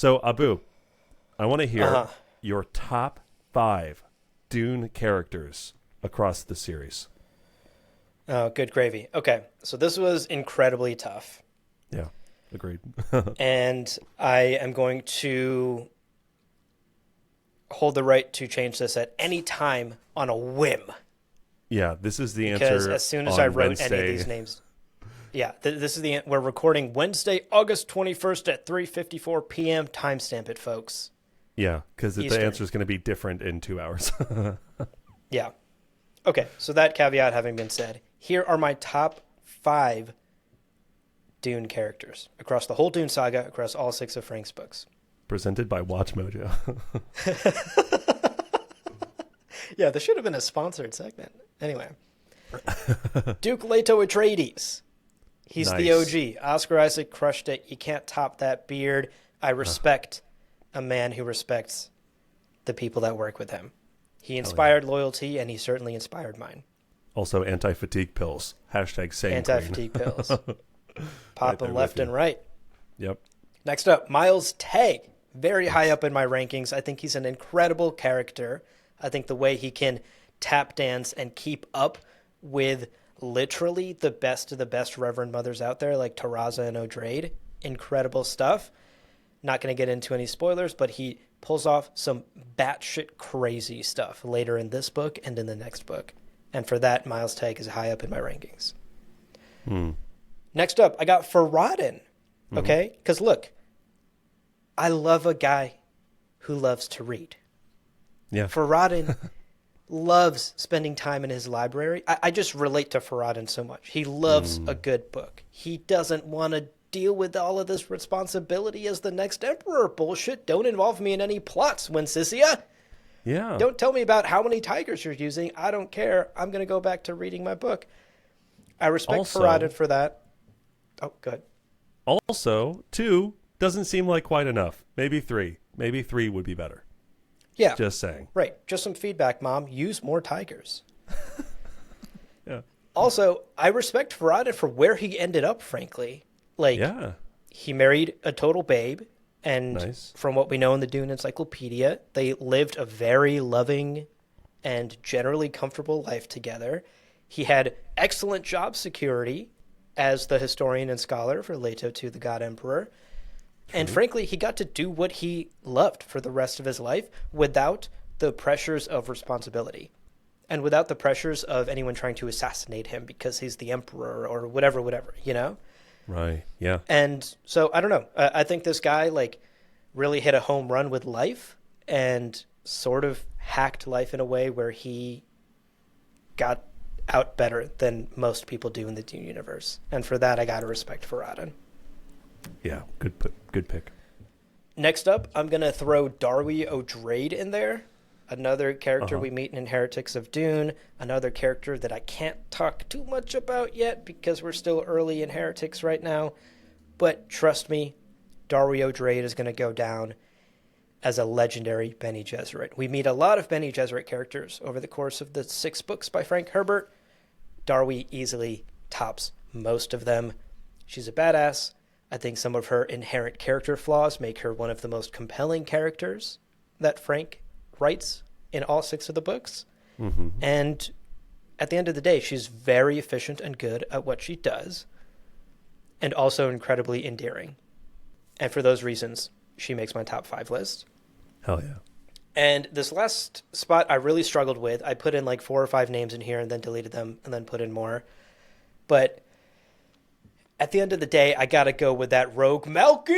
So, Abu, I want to hear Uh-huh. your top 5 Dune characters across the series. Oh, good gravy. Okay, so this was incredibly tough, Yeah, agreed. and I am going to hold the right to change this at any time on a whim, Yeah, this is the because answer as soon as I on wrote any of Wednesday. these names, yeah, this is we're recording Wednesday, August 21st at 3:54 p.m. Timestamp it, folks. Yeah, because the Eastern. answer is going to be different in 2 hours. Yeah. Okay, so that caveat having been said, here are my top 5 Dune characters across the whole Dune saga, across all 6 of Frank's books. Presented by Watch Mojo. Yeah, this should have been a sponsored segment. Anyway, Duke Leto Atreides. He's the Nice. OG. Oscar Isaac crushed it. You can't top that beard. I respect a man who respects the people that work with him. He inspired loyalty, and he certainly inspired mine. Also, anti-fatigue pills. Hashtag same Anti-fatigue pills. Pop there them with left you. and right. Yep. Next up, Miles Teg. Very high up in my rankings. I think he's an incredible character. I think the way he can tap dance and keep up with literally the best of the best Reverend Mothers out there, like Taraza and Odrade. Incredible stuff. Not going to get into any spoilers, but he pulls off some batshit crazy stuff later in this book and in the next book. And for that, Miles Teg is high up in my rankings. Next up, I got Farad'n. Okay? Because look, I love a guy who loves to read. Yeah. Farad'n loves spending time in his library. I just relate to Farad'n so much. He loves a good book. He doesn't want to deal with all of this responsibility as the next emperor bullshit. Don't involve me in any plots, Wincisia. Yeah. Don't tell me about how many tigers you're using. I don't care. I'm going to go back to reading my book. I respect Also- Farad'n for that. Oh, good. Also, 2 doesn't seem like quite enough. Maybe 3. Maybe 3 would be better. Yeah. Just saying. Right. Just some feedback, Mom. Use more tigers. Yeah. Also, I respect Farad'n for where he ended up, frankly. Like, Yeah. he married a total babe, and Nice. from what we know in the Dune Encyclopedia, they lived a very loving and generally comfortable life together. He had excellent job security as the historian and scholar for Leto to the God Emperor. And frankly, he got to do what he loved for the rest of his life without the pressures of responsibility and without the pressures of anyone trying to assassinate him because he's the emperor or whatever, you know? Right. Yeah. And so I don't know. I think this guy like really hit a home run with life and sort of hacked life in a way where he got out better than most people do in the Dune universe. And for that, I got to respect Farad'n. Yeah. Good pick. Next up, I'm going to throw Darwi Odrade in there. Another character we meet in Heretics of Dune. Another character that I can't talk too much about yet because we're still early in Heretics right now. But trust me, Darwi Odrade is going to go down as a legendary Bene Gesserit. We meet a lot of Bene Gesserit characters over the course of the 6 books by Frank Herbert. Darwi easily tops most of them. She's a badass. I think some of her inherent character flaws make her one of the most compelling characters that Frank writes in all 6 of the books. And at the end of the day, she's very efficient and good at what she does, and also incredibly endearing. And for those reasons, she makes my top 5 list. Hell yeah. And this last spot I really struggled with. I put in like 4 or 5 names in here and then deleted them and then put in more. But at the end of the day, I got to go with that rogue Melky.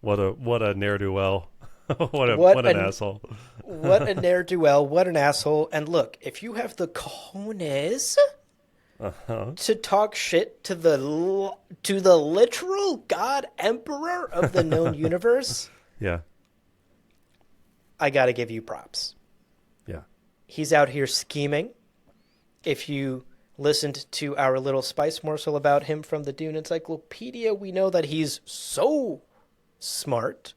What a ne'er-do-well. What an an- asshole. What a ne'er-do-well. What an asshole. And look, if you have the cojones to talk shit to the literal God Emperor of the known universe, Yeah. I got to give you props. Yeah. He's out here scheming. If you listened to our little spice morsel about him from the Dune Encyclopedia, we know that he's so smart.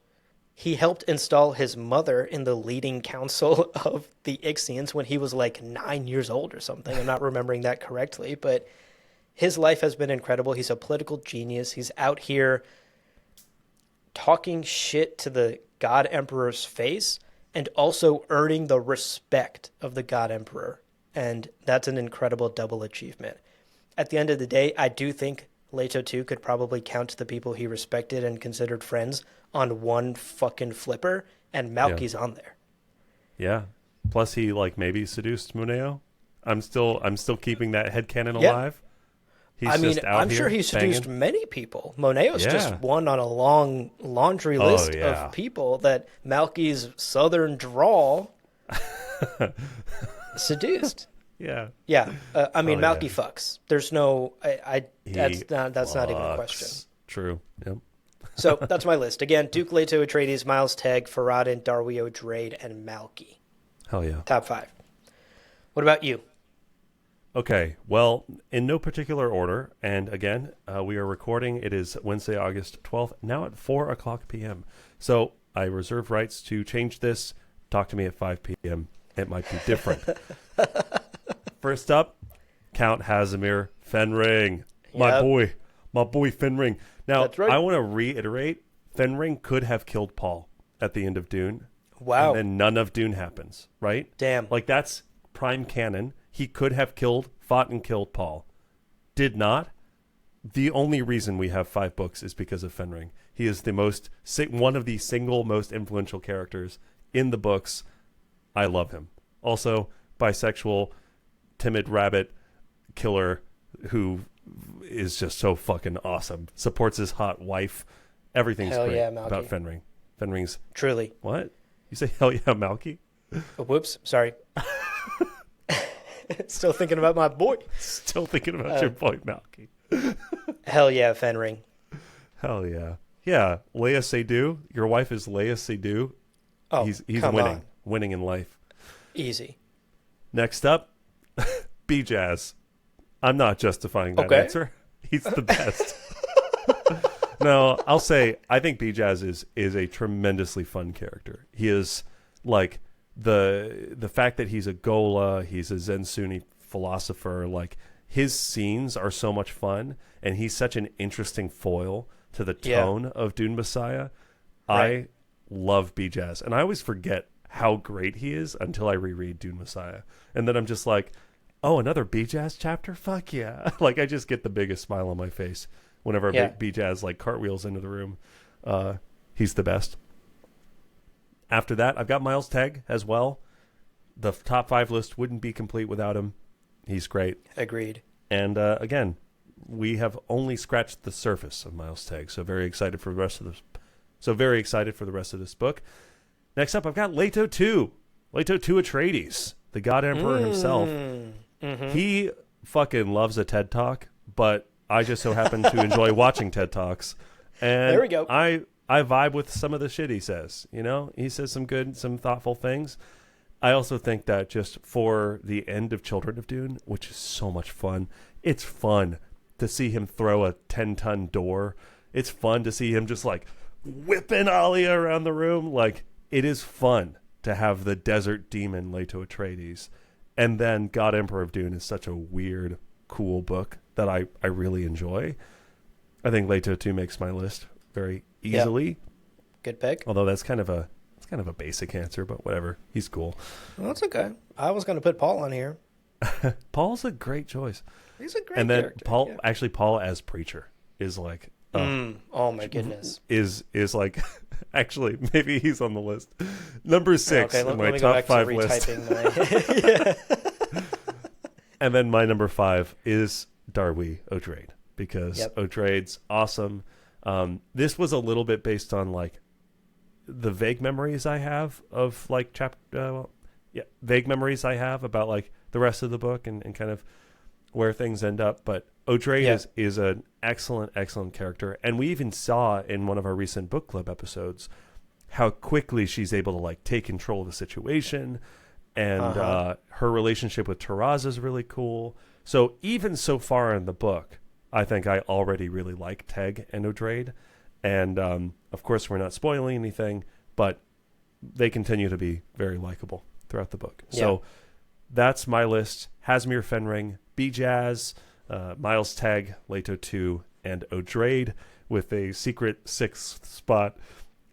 He helped install his mother in the leading council of the Ixians when he was like 9 years old or something. I'm not remembering that correctly, but his life has been incredible. He's a political genius. He's out here talking shit to the God Emperor's face and also earning the respect of the God Emperor. And that's an incredible double achievement. At the end of the day, I do think Leto 2 could probably count the people he respected and considered friends on one fucking flipper, and Malky's on there. Yeah. Plus he like maybe seduced Muneo. I'm still keeping that headcanon alive. He's I'm sure he seduced many people. Moneo's just one on a long laundry list of people that Malky's southern drawl seduced. Yeah. Yeah. Malky fucks. There's no. That's not even a question. True. Yep. So that's my list. Again, Duke, Leto, Atreides, Miles Teg, Farad'n, Darwi Odrade, and Malky. Hell yeah. Top 5. What about you? Okay, well, in no particular order, and again, we are recording. It is Wednesday, August 12th, now at 4 o'clock p.m. So I reserve rights to change this. Talk to me at 5 p.m. It might be different. First up, Count Hasimir Fenring. My boy Fenring. Now, right. I want to reiterate, Fenring could have killed Paul at the end of Dune. Wow. And then none of Dune happens, right? Damn. Like, that's prime canon. He could have fought and killed Paul. Did not. The only reason we have 5 books is because of Fenring. He is one of the single most influential characters in the books. I love him. Also, bisexual, timid rabbit killer who is just so fucking awesome. Supports his hot wife. Everything's great about Fenring. Fenring's... Truly. What? You say hell yeah, Malky? Whoops. Sorry. Still thinking about my boy. Still thinking about your boy, Malky. Hell yeah, Fenring. Hell yeah. Yeah, Leia Seydoux. Your wife is Leia Seydoux. Oh, he's winning. Winning in life. Easy. Next up, B-Jazz. I'm not justifying that answer. He's the best. No, I'll say I think B-Jazz is a tremendously fun character. He is like the fact that he's a Gola, he's a Zen Sunni philosopher, like his scenes are so much fun, and he's such an interesting foil to the tone of Dune Messiah. Right. I love B-Jazz, and I always forget how great he is until I reread Dune Messiah, and then I'm just like, oh, another B-Jazz chapter? Fuck yeah. Like I just get the biggest smile on my face whenever B-Jazz like cartwheels into the room. He's the best. After that, I've got Miles Teg as well. The top 5 list wouldn't be complete without him. He's great. Agreed. And again, we have only scratched the surface of Miles Teg, so very excited for the rest of this. Book. Next up, I've got Leto 2. Leto 2 Atreides, the God Emperor himself. Mm-hmm. He fucking loves a TED Talk, but I just so happen to enjoy watching TED Talks. And there we go. I vibe with some of the shit he says. You know, he says some thoughtful things. I also think that just for the end of Children of Dune, which is so much fun, it's fun to see him throw a 10-ton door. It's fun to see him just like whipping Alia around the room. Like, it is fun to have the desert demon Leto Atreides. And then God Emperor of Dune is such a weird, cool book that I really enjoy. I think Leto 2 makes my list very easily. Yep. Good pick. Although that's kind of a basic answer, but whatever. He's cool. Well, that's okay. I was going to put Paul on here. Paul's a great choice. He's a great and then character. Paul as preacher is like oh my goodness. Is like actually maybe he's on the list. Number 6 in my top 5 list. And then my number 5 is Darwi Odrade, because Odrade's awesome. This was a little bit based on like the vague memories I have of like vague memories I have about like the rest of the book and kind of where things end up. But Odrade is an excellent character, and we even saw in one of our recent book club episodes how quickly she's able to like take control of the situation, and her relationship with Taraz is really cool. So even so far in the book, I think I already really like Teg and Odrade. And, of course, we're not spoiling anything, but they continue to be very likable throughout the book. Yeah. So that's my list. Hasimir Fenring, B-Jazz, Miles Teg, Leto 2, and Odrade. with a secret sixth spot.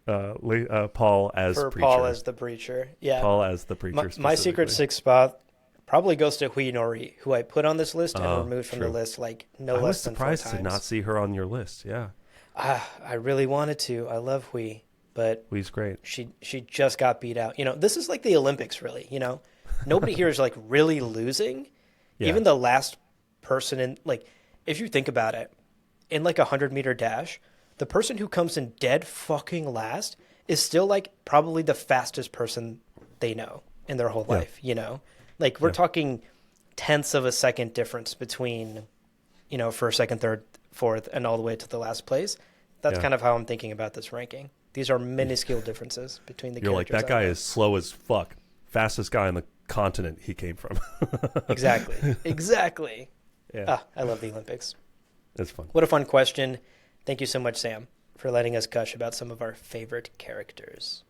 Paul as For preacher. Paul as the preacher. Yeah. Paul as the preacher. My secret sixth spot probably goes to Hui Nori, who I put on this list and removed from the list like no less than 4 times. I was surprised to not see her on your list. Yeah. I really wanted to. I love Hui, but Hui's great. She just got beat out. You know, this is like the Olympics, really. You know, nobody here is like really losing. Yeah. Even the last person in, like, if you think about it, in like 100-meter dash, the person who comes in dead fucking last is still like probably the fastest person they know in their whole life. You know, like we're talking tenths of a second difference between, you know, first, second, third, fourth, and all the way to the last place. That's kind of how I'm thinking about this ranking. These are minuscule differences between the characters. You're like, that guy is slow as fuck. Fastest guy on the continent he came from. Exactly. Yeah. I love the Olympics. It's fun. What a fun question. Thank you so much, Sam, for letting us gush about some of our favorite characters.